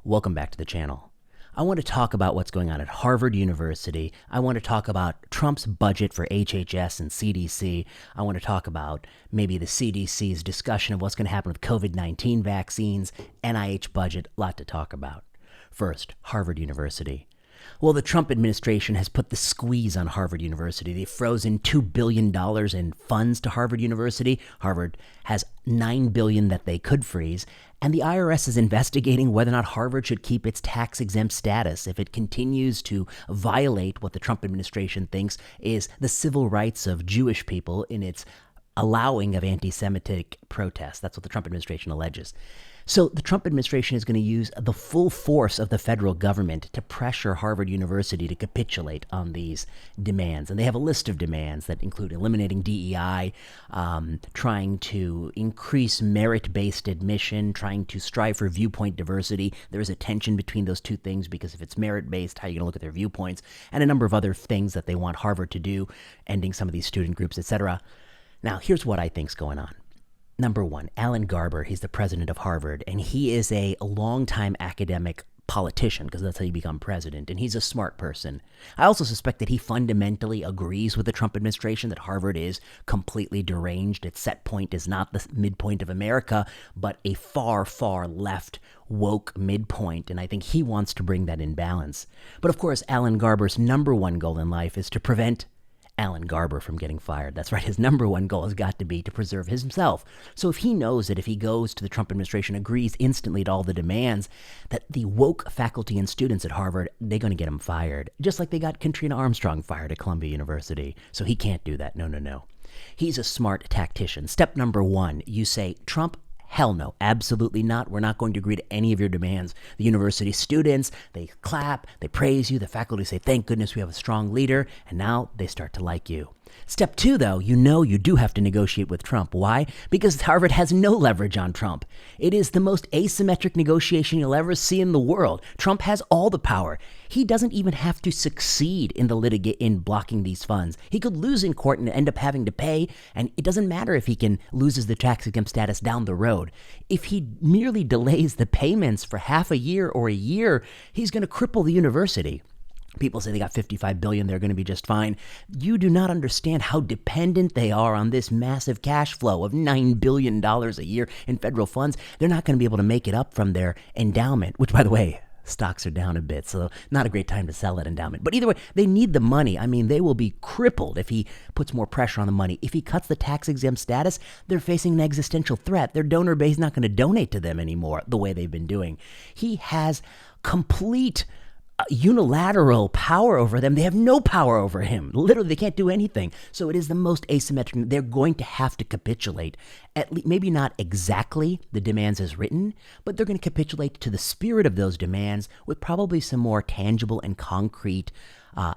Welcome back to the channel. I want to talk about what's going on at Harvard University. I want to talk about Trump's budget for HHS and CDC. I want to talk about maybe the CDC's discussion of what's going to happen with COVID-19 vaccines, NIH budget, a lot to talk about. First, Harvard University. Well, the Trump administration has put the squeeze on Harvard University. They've frozen $2 billion in funds to Harvard University. Harvard has $9 billion that they could freeze. And the IRS is investigating whether or not Harvard should keep its tax-exempt status if it continues to violate what the Trump administration thinks is the civil rights of Jewish people in its allowing of anti-Semitic protests. That's what the Trump administration alleges. So the Trump administration is going to use the full force of the federal government to pressure Harvard University to capitulate on these demands. And they have a list of demands that include eliminating DEI, trying to increase merit-based admission, trying to strive for viewpoint diversity. There is a tension between those two things because if it's merit-based, how are you going to look at their viewpoints? And a number of other things that they want Harvard to do, ending some of these student groups, etc. Now, here's what I think's going on. Number one, Alan Garber, he's the president of Harvard, and he is a longtime academic politician because that's how you become president, and he's a smart person. I also suspect that he fundamentally agrees with the Trump administration that Harvard is completely deranged. Its set point is not the midpoint of America, but a far, far left woke midpoint, and I think he wants to bring that in balance. But of course, Alan Garber's number one goal in life is to prevent Alan Garber from getting fired. That's right. His number one goal has got to be to preserve himself. So if he knows that if he goes to the Trump administration, agrees instantly to all the demands, that the woke faculty and students at Harvard, they're going to get him fired. Just like they got Katrina Armstrong fired at Columbia University. So he can't do that. No. He's a smart tactician. Step number one, you say, Trump, hell no, absolutely not. We're not going to agree to any of your demands. The university students, they clap, they praise you. The faculty say, thank goodness we have a strong leader. And now they start to like you. Step two, though, you do have to negotiate with Trump. Why? Because Harvard has no leverage on Trump. It is the most asymmetric negotiation you'll ever see in the world. Trump has all the power. He doesn't even have to succeed in in blocking these funds. He could lose in court and end up having to pay, and it doesn't matter if he loses the tax-exempt status down the road. If he merely delays the payments for half a year or a year, he's going to cripple the university. People say they got $55 billion, they're going to be just fine. You do not understand how dependent they are on this massive cash flow of $9 billion a year in federal funds. They're not going to be able to make it up from their endowment, which, by the way, stocks are down a bit, so not a great time to sell that endowment. But either way, they need the money. I mean, they will be crippled if he puts more pressure on the money. If he cuts the tax-exempt status, they're facing an existential threat. Their donor base is not going to donate to them anymore the way they've been doing. He has complete unilateral power over them. They have no power over him. Literally, they can't do anything. So it is the most asymmetric. They're going to have to capitulate. At least, maybe not exactly the demands as written, but they're going to capitulate to the spirit of those demands with probably some more tangible and concrete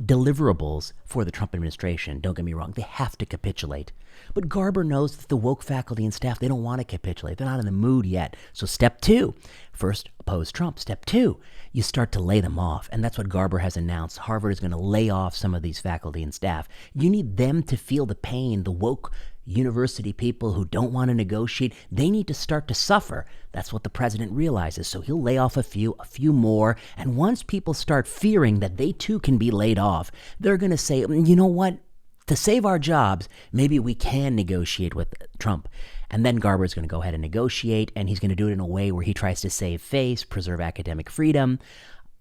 deliverables for the Trump administration. Don't get me wrong. They have to capitulate. But Garber knows that the woke faculty and staff, they don't want to capitulate. They're not in the mood yet. So step two, first oppose Trump. Step two, you start to lay them off. And that's what Garber has announced. Harvard is going to lay off some of these faculty and staff. You need them to feel the pain. The woke university people who don't want to negotiate, they need to start to suffer. That's what the president realizes. So he'll lay off a few more. And once people start fearing that they too can be laid off, they're going to say, you know what? To save our jobs, maybe we can negotiate with Trump. And then Garber's going to go ahead and negotiate, and he's going to do it in a way where he tries to save face, preserve academic freedom,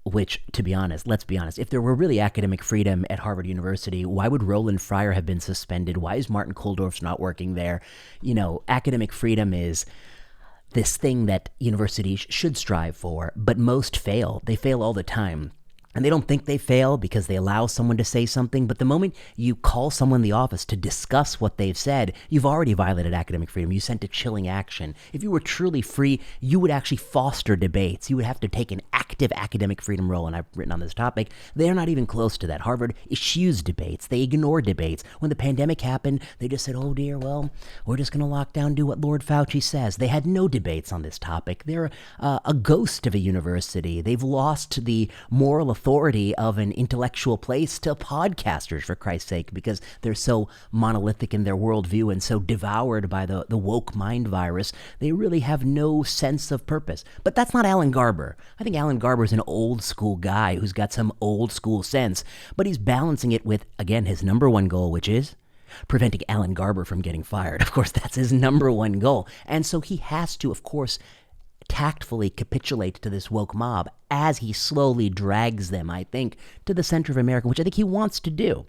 which, to be honest, let's be honest, if there were really academic freedom at Harvard University, why would Roland Fryer have been suspended? Why is Martin Kulldorff not working there? You know, academic freedom is this thing that universities should strive for, but most fail. They fail all the time. And they don't think they fail because they allow someone to say something. But the moment you call someone in the office to discuss what they've said, you've already violated academic freedom. You sent a chilling action. If you were truly free, you would actually foster debates. You would have to take an active active academic freedom role, and I've written on this topic, they're not even close to that. Harvard eschews debates. They ignore debates. When the pandemic happened, they just said, oh dear, well, we're just going to lock down, do what Lord Fauci says. They had no debates on this topic. They're a ghost of a university. They've lost the moral authority of an intellectual place to podcasters, for Christ's sake, because they're so monolithic in their worldview and so devoured by the woke mind virus. They really have no sense of purpose. But that's not Alan Garber. I think Alan Garber is an old school guy who's got some old school sense, but he's balancing it with, again, his number one goal, which is preventing Alan Garber from getting fired. Of course, that's his number one goal. And so he has to, of course, tactfully capitulate to this woke mob as he slowly drags them, I think, to the center of America, which I think he wants to do.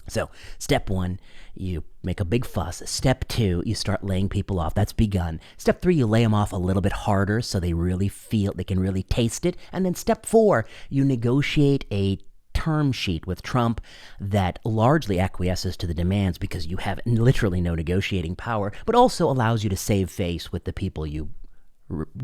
So, step one, you make a big fuss. Step two, you start laying people off. That's begun. Step three, you lay them off a little bit harder so they really feel, they can really taste it. And then step four, you negotiate a term sheet with Trump that largely acquiesces to the demands because you have literally no negotiating power, but also allows you to save face with the people you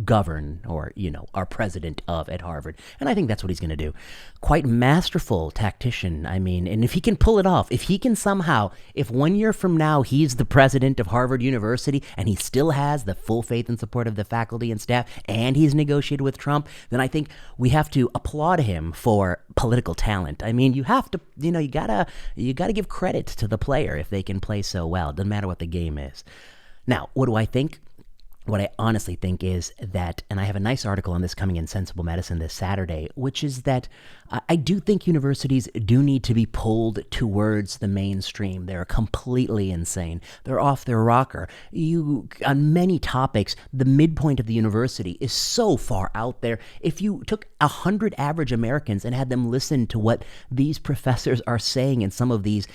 govern or, are president of at Harvard. And I think that's what he's going to do. Quite masterful tactician. I mean, and if he can pull it off, if he can somehow, if 1 year from now he's the president of Harvard University and he still has the full faith and support of the faculty and staff and he's negotiated with Trump, then I think we have to applaud him for political talent. I mean, you have to, you gotta give credit to the player if they can play so well. Doesn't matter what the game is. Now, what do I think? What I honestly think is that, and I have a nice article on this coming in Sensible Medicine this Saturday, which is that I do think universities do need to be pulled towards the mainstream. They're completely insane. They're off their rocker. On many topics, the midpoint of the university is so far out there. If you took 100 average Americans and had them listen to what these professors are saying in some of these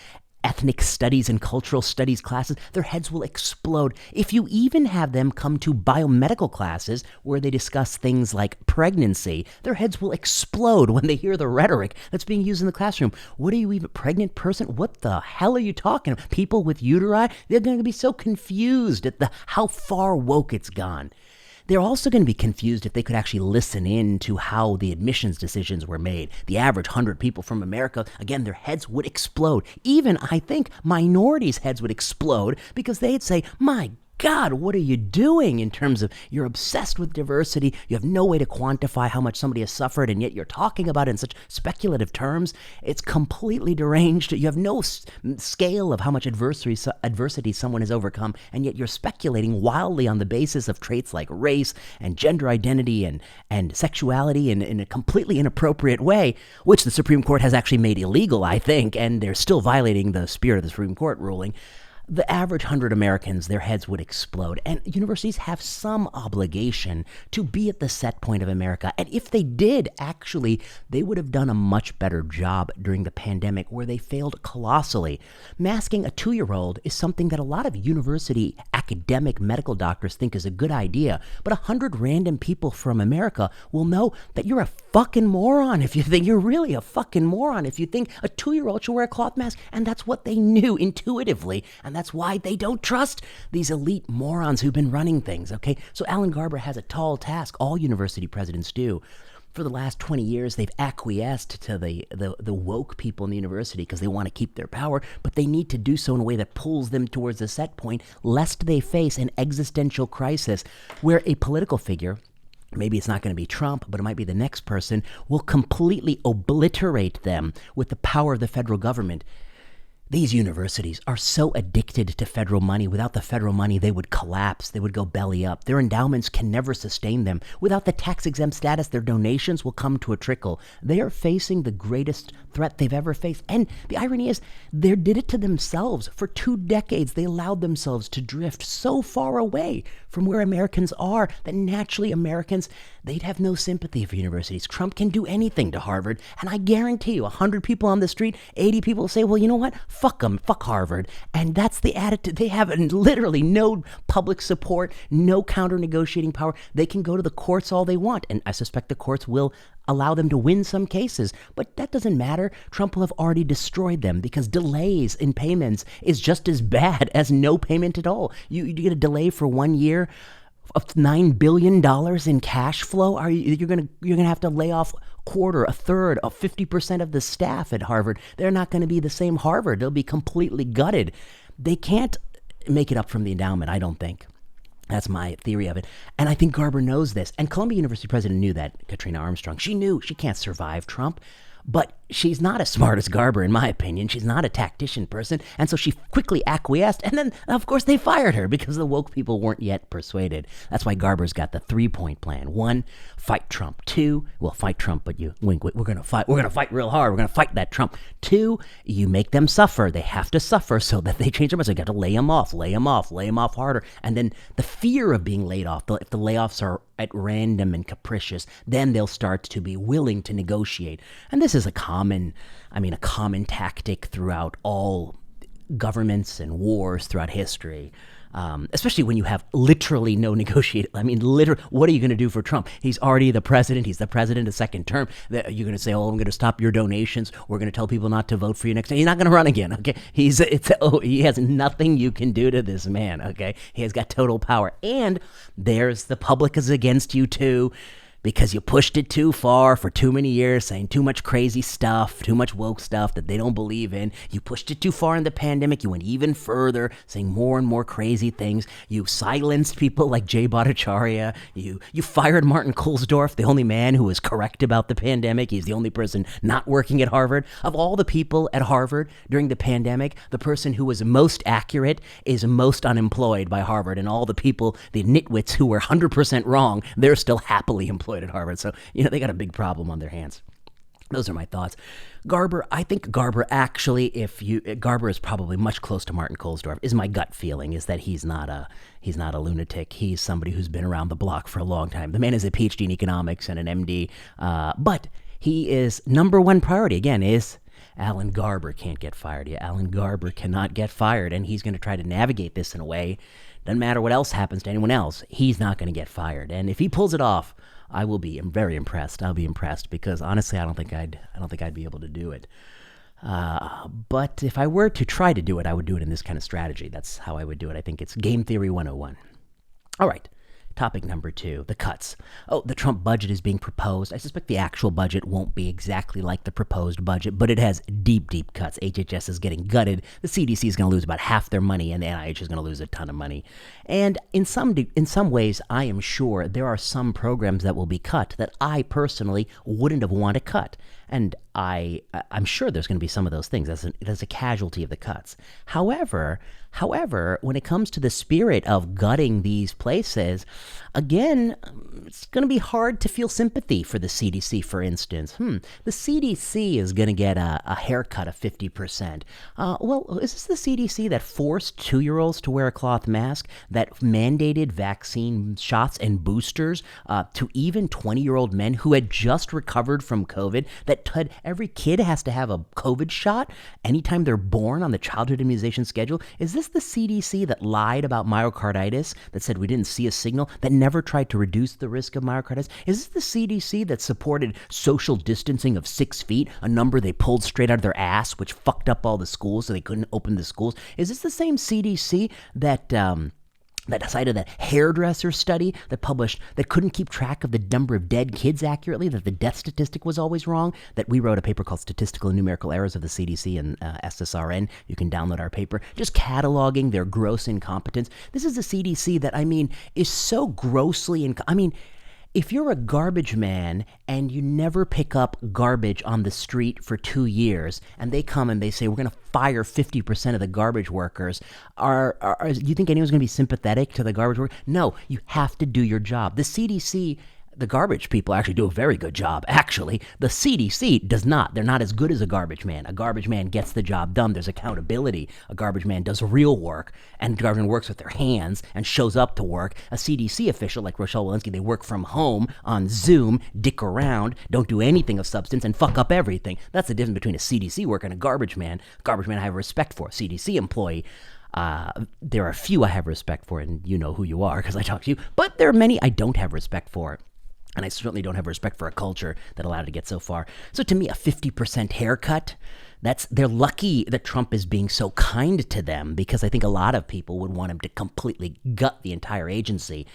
ethnic studies and cultural studies classes, their heads will explode. If you even have them come to biomedical classes where they discuss things like pregnancy, their heads will explode when they hear the rhetoric that's being used in the classroom. What are you even, pregnant person? What the hell are you talking about? People with uteri? They're going to be so confused at how far woke it's gone. They're also going to be confused if they could actually listen in to how the admissions decisions were made. The average 100 people from America, again, their heads would explode. Even, I think, minorities' heads would explode because they'd say, my God, what are you doing in terms of you're obsessed with diversity, you have no way to quantify how much somebody has suffered, and yet you're talking about it in such speculative terms. It's completely deranged. You have no scale of how much adversity someone has overcome, and yet you're speculating wildly on the basis of traits like race and gender identity and sexuality in a completely inappropriate way, which the Supreme Court has actually made illegal, I think, and they're still violating the spirit of the Supreme Court ruling. The average 100 Americans, their heads would explode. And universities have some obligation to be at the set point of America. And if they did, actually, they would have done a much better job during the pandemic where they failed colossally. Masking a 2-year-old is something that a lot of university academic medical doctors think is a good idea. But 100 random people from America will know that you're a fucking moron if you think you're really a fucking moron if you think a 2-year-old should wear a cloth mask. And that's what they knew intuitively. And that's why they don't trust these elite morons who've been running things, okay? So Alan Garber has a tall task. All university presidents do. For the last 20 years, they've acquiesced to the woke people in the university because they want to keep their power, but they need to do so in a way that pulls them towards a set point, lest they face an existential crisis where a political figure, maybe it's not going to be Trump, but it might be the next person, will completely obliterate them with the power of the federal government. These universities are so addicted to federal money. Without the federal money, they would collapse. They would go belly up. Their endowments can never sustain them. Without the tax-exempt status, their donations will come to a trickle. They are facing the greatest threat they've ever faced. And the irony is, they did it to themselves. For 2 decades, they allowed themselves to drift so far away from where Americans are that naturally Americans, they'd have no sympathy for universities. Trump can do anything to Harvard, and I guarantee you, 100 people on the street, 80 people will say, well, you know what? Fuck them, fuck Harvard. And that's the attitude. They have literally no public support, no counter-negotiating power. They can go to the courts all they want, and I suspect the courts will allow them to win some cases. But that doesn't matter. Trump will have already destroyed them because delays in payments is just as bad as no payment at all. You get a delay for 1 year, of $9 billion in cash flow? You're gonna have to lay off quarter, a third, of 50% of the staff at Harvard? They're not going to be the same Harvard. They'll be completely gutted. They can't make it up from the endowment, I don't think. That's my theory of it. And I think Garber knows this. And Columbia University president knew that, Katrina Armstrong. She knew she can't survive Trump. But she's not as smart as Garber, in my opinion. She's not a tactician person. And so she quickly acquiesced. And then, of course, they fired her because the woke people weren't yet persuaded. That's why Garber's got the 3-point plan. 1, fight Trump. 2, well, fight Trump, but you wink, we're going to fight. We're going to fight real hard. We're going to fight that Trump. 2, you make them suffer. They have to suffer so that they change their mind. So you got to lay them off harder. And then the fear of being laid off, if the layoffs are at random and capricious, then they'll start to be willing to negotiate. And this is a common tactic throughout all governments and wars throughout history. Especially when you have literally no negotiate. What are you going to do for Trump? He's already the president. He's the president a second term. You're going to say, I'm going to stop your donations. We're going to tell people not to vote for you next time. He's not going to run again, okay? He has nothing you can do to this man, okay? He has got total power. And there's the public is against you too, because you pushed it too far for too many years, saying too much crazy stuff, too much woke stuff that they don't believe in. You pushed it too far in the pandemic. You went even further, saying more and more crazy things. You silenced people like Jay Bhattacharya. You fired Martin Kulsdorff, the only man who was correct about the pandemic. He's the only person not working at Harvard. Of all the people at Harvard during the pandemic, the person who was most accurate is most unemployed by Harvard. And all the people, the nitwits who were 100% wrong, they're still happily employed at Harvard. So, they got a big problem on their hands. Those are my thoughts. Garber, I think Garber actually, Garber is probably much close to Martin Kulsdorff, is my gut feeling, is that he's not a lunatic. He's somebody who's been around the block for a long time. The man is a PhD in economics and an MD, but he is number one priority, again, is Alan Garber can't get fired. Yeah, Alan Garber cannot get fired, and he's going to try to navigate this in a way, doesn't matter what else happens to anyone else, he's not going to get fired. And if he pulls it off, I will be very impressed. I'll be impressed because honestly, I don't think I'd be able to do it. But if I were to try to do it, I would do it in this kind of strategy. That's how I would do it. I think it's game theory 101. All right. Topic number 2, the cuts. The Trump budget is being proposed. I suspect the actual budget won't be exactly like the proposed budget, but it has deep, deep cuts. HHS is getting gutted. The CDC is going to lose about half their money, and the NIH is going to lose a ton of money. And in some ways, I am sure there are some programs that will be cut that I personally wouldn't have wanted to cut. And I'm sure there's going to be some of those things as a casualty of the cuts. However, when it comes to the spirit of gutting these places, again, it's going to be hard to feel sympathy for the CDC, for instance. The CDC is going to get a haircut of 50%. Well, is this the CDC that forced 2-year-olds to wear a cloth mask, that mandated vaccine shots and boosters to even 20-year-old men who had just recovered from COVID, that every kid has to have a COVID shot anytime they're born on the childhood immunization schedule? Is this the CDC that lied about myocarditis, that said we didn't see a signal, that never tried to reduce the risk of myocarditis? Is this the CDC that supported social distancing of 6 feet, a number they pulled straight out of their ass, which fucked up all the schools so they couldn't open the schools? Is this the same CDC that cited that hairdresser study that couldn't keep track of the number of dead kids accurately, that the death statistic was always wrong, that we wrote a paper called Statistical and Numerical Errors of the CDC and SSRN. You can download our paper, just cataloging their gross incompetence. This is the CDC that, is so grossly if you're a garbage man and you never pick up garbage on the street for 2 years, and they come and they say, we're going to fire 50% of the garbage workers, do you think anyone's going to be sympathetic to the garbage workers? No, you have to do your job. The CDC, the garbage people actually do a very good job. Actually, the CDC does not. They're not as good as a garbage man. A garbage man gets the job done. There's accountability. A garbage man does real work, and a garbage man works with their hands and shows up to work. A CDC official like Rochelle Walensky, they work from home on Zoom, dick around, don't do anything of substance, and fuck up everything. That's the difference between a CDC worker and a garbage man. Garbage man I have respect for. CDC employee, there are a few I have respect for, and you know who you are because I talk to you, but there are many I don't have respect for. And I certainly don't have respect for a culture that allowed it to get so far. So to me, a 50% haircut, they're lucky that Trump is being so kind to them, because I think a lot of people would want him to completely gut the entire agency,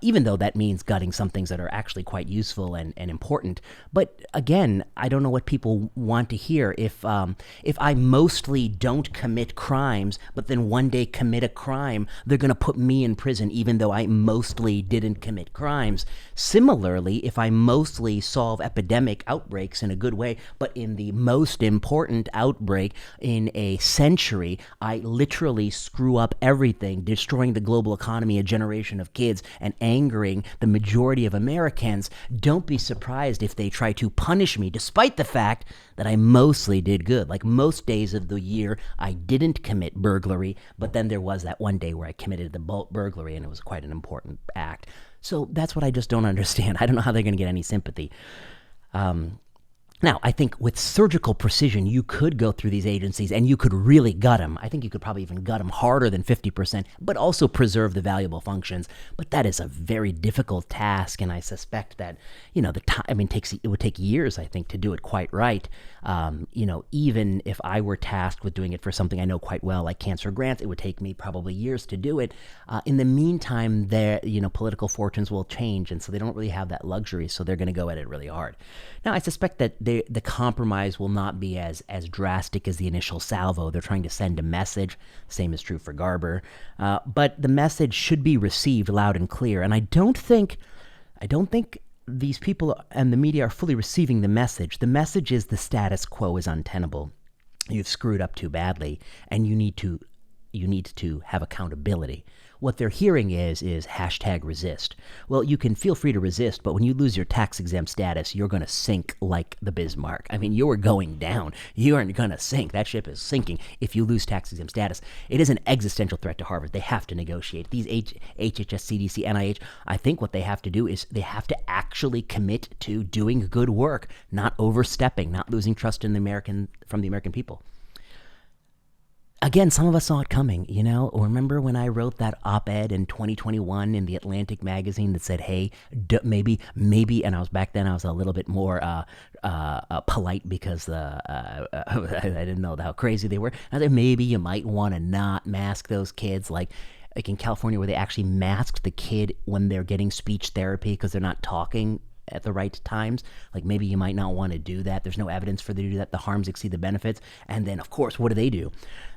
even though that means gutting some things that are actually quite useful and important. But again, I don't know what people want to hear. If I mostly don't commit crimes, but then one day commit a crime, they're going to put me in prison even though I mostly didn't commit crimes. Similarly, if I mostly solve epidemic outbreaks in a good way, but in the most important outbreak in a century, I literally screw up everything, destroying the global economy, a generation of kids, and angering the majority of Americans, don't be surprised if they try to punish me, despite the fact that I mostly did good. Like most days of the year, I didn't commit burglary, but then there was that one day where I committed the burglary, and it was quite an important act. So that's what I just don't understand. I don't know how they're going to get any sympathy. Now, I think with surgical precision, you could go through these agencies and you could really gut them. I think you could probably even gut them harder than 50%, but also preserve the valuable functions. But that is a very difficult task, and I suspect that, the time, it would take years, I think, to do it quite right. Even if I were tasked with doing it for something I know quite well, like cancer grants, it would take me probably years to do it. In the meantime, political fortunes will change, and so they don't really have that luxury, so they're going to go at it really hard. Now, I suspect that the compromise will not be as drastic as the initial salvo. They're trying to send a message. Same is true for Garber. But the message should be received loud and clear. And I don't think these people and the media are fully receiving the message. The message is the status quo is untenable. You've screwed up too badly, and you need to have accountability. What they're hearing is #resist. Well, you can feel free to resist, but when you lose your tax-exempt status, you're going to sink like the Bismarck. You're going down. You aren't going to sink. That ship is sinking if you lose tax-exempt status. It is an existential threat to Harvard. They have to negotiate. These HHS, CDC, NIH, I think what they have to do is they have to actually commit to doing good work, not overstepping, not losing trust from the American people. Again, some of us saw it coming, Remember when I wrote that op-ed in 2021 in the Atlantic magazine that said, hey, maybe, and I was a little bit more polite because I didn't know how crazy they were. I said, maybe you might want to not mask those kids, like in California where they actually masked the kid when they're getting speech therapy because they're not talking at the right times. Like maybe you might not want to do that. There's no evidence for them to do that. The harms exceed the benefits. And then, of course, what do?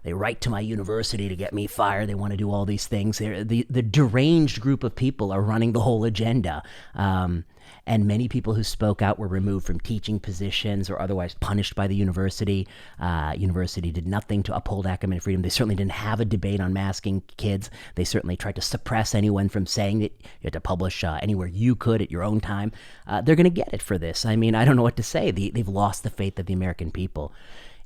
They write to my university to get me fired. They want to do all these things. The deranged group of people are running the whole agenda. And many people who spoke out were removed from teaching positions or otherwise punished by the university. University did nothing to uphold academic freedom. They certainly didn't have a debate on masking kids. They certainly tried to suppress anyone from saying that. You had to publish anywhere you could at your own time. They're going to get it for this. I don't know what to say. They've lost the faith of the American people.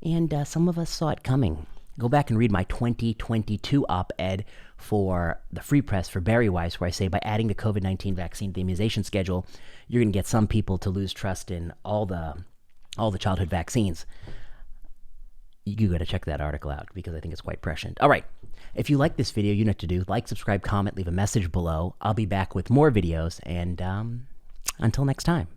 And some of us saw it coming. Go back and read my 2022 op-ed for the Free Press for Barry Weiss, where I say by adding the COVID-19 vaccine to the immunization schedule, you're going to get some people to lose trust in all the childhood vaccines. You got to check that article out because I think it's quite prescient. All right. If you like this video, you know what to do. Like, subscribe, comment, leave a message below. I'll be back with more videos, and until next time.